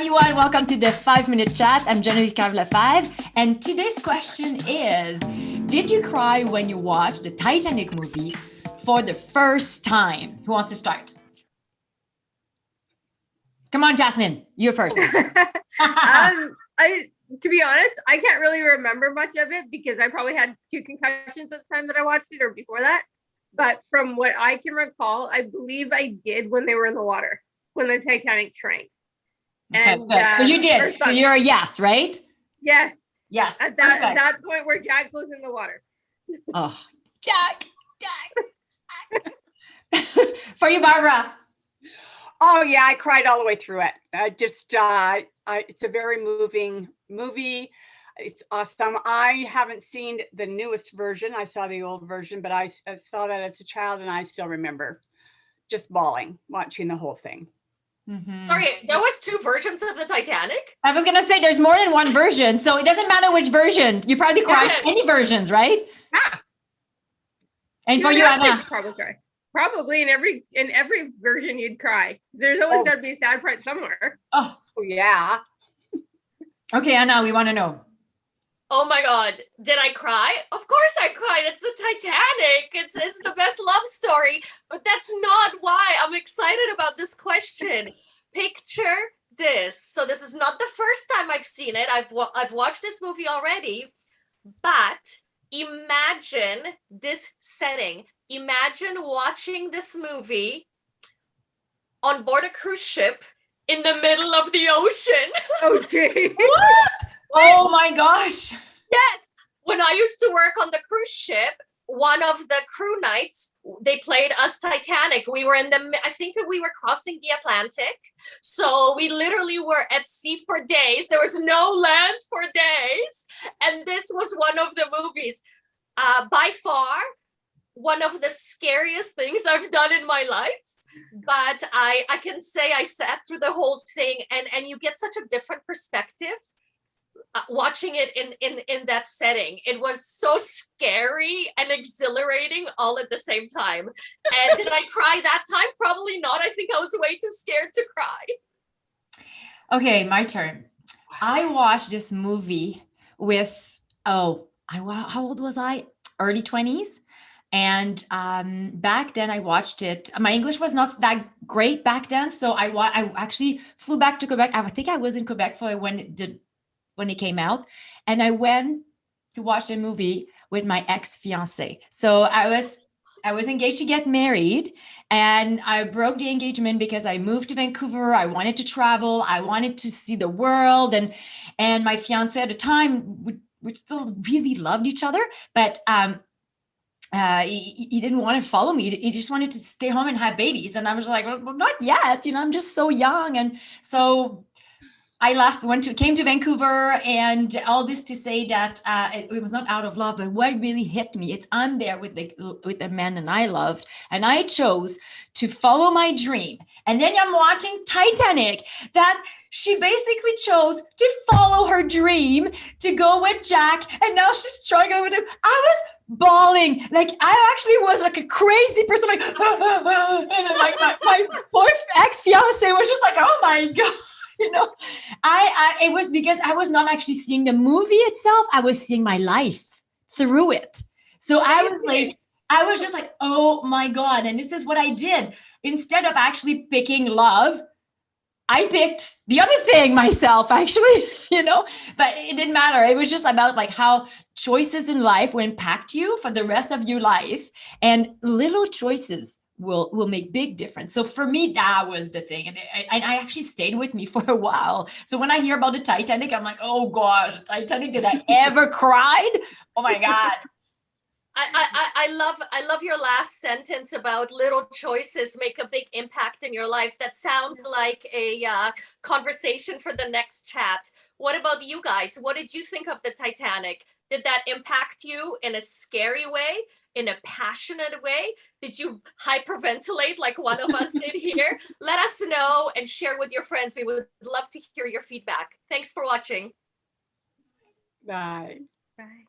everyone. Welcome to the 5-minute chat. I'm Genevieve Carl-5, and today's question is: did you cry when you watched the Titanic movie for the first time? Who wants to start? Come on, Jasmine, you're first. To be honest, I can't really remember much of it because I probably had 2 concussions at the time that I watched it, or before that. But from what I can recall, I believe I did when they were in the water, when the Titanic shrank. Okay, And good. So you did. So you're a yes, right? Yes. Yes. At that point where Jack goes in the water. Oh, Jack. For you, Barbara. Oh yeah, I cried all the way through it. It's a very moving movie. It's awesome. I haven't seen the newest version. I saw the old version, but I saw that as a child, and I still remember just bawling watching the whole thing. Mm-hmm. Sorry, there was 2 versions of the Titanic? I was gonna say there's more than one version, so it doesn't matter which version. You probably cried any versions, right? Yeah. And for you, Anna? Probably in every version you'd cry. There's always got to be a sad part somewhere. Oh yeah. Okay, Anna, we want to know. Oh my God, did I cry? Of course I cried. It's the Titanic. It's the best love story. But that's not why I'm excited about this question. Picture this. So this is not the first time I've seen it. I've watched this movie already. But imagine this setting. Imagine watching this movie on board a cruise ship in the middle of the ocean. Oh, gee. What? Oh my gosh. Yes. When I used to work on the cruise ship, one of the crew nights, they played us Titanic. We were I think we were crossing the Atlantic. So we literally were at sea for days. There was no land for days. And this was one of the movies. By far, one of the scariest things I've done in my life. But I can say I sat through the whole thing, and you get such a different perspective watching it in that setting. It was so scary and exhilarating all at the same time. And did I cry that time? Probably not. I think I was way too scared to cry. Okay, my turn. I watched this movie with, how old was I? Early 20s. And back then I watched it. My English was not that great back then. So I actually flew back to Quebec. I think I was in Quebec for when it came out. And I went to watch the movie with my ex-fiance. So I was engaged to get married, and I broke the engagement because I moved to Vancouver. I wanted to travel. I wanted to see the world. And my fiance at the time, we still really loved each other, but he didn't want to follow me. He just wanted to stay home and have babies. And I was like, well, not yet. I'm just so young. And so I left, came to Vancouver, and all this to say that it was not out of love, but what really hit me, I'm there with the man that I loved, and I chose to follow my dream. And then I'm watching Titanic, that she basically chose to follow her dream to go with Jack, and now she's struggling with him. I was bawling. Like, I actually was like a crazy person, like, and then like my poor ex-fiance was just like, oh my God. It was because I was not actually seeing the movie itself. I was seeing my life through it. So I was just like, oh my God. And this is what I did. Instead of actually picking love, I picked the other thing myself, actually, but it didn't matter. It was just about like how choices in life will impact you for the rest of your life, and little choices will make big difference. So for me, that was the thing. And I actually stayed with me for a while. So when I hear about the Titanic, I'm like, oh gosh, Titanic, did I ever cried? Oh my God. I love your last sentence about little choices make a big impact in your life. That sounds like a conversation for the next chat. What about you guys? What did you think of the Titanic? Did that impact you in a scary way? In a passionate way? Did you hyperventilate like one of us did here? Let us know and share with your friends. We would love to hear your feedback. Thanks for watching. Bye. Bye.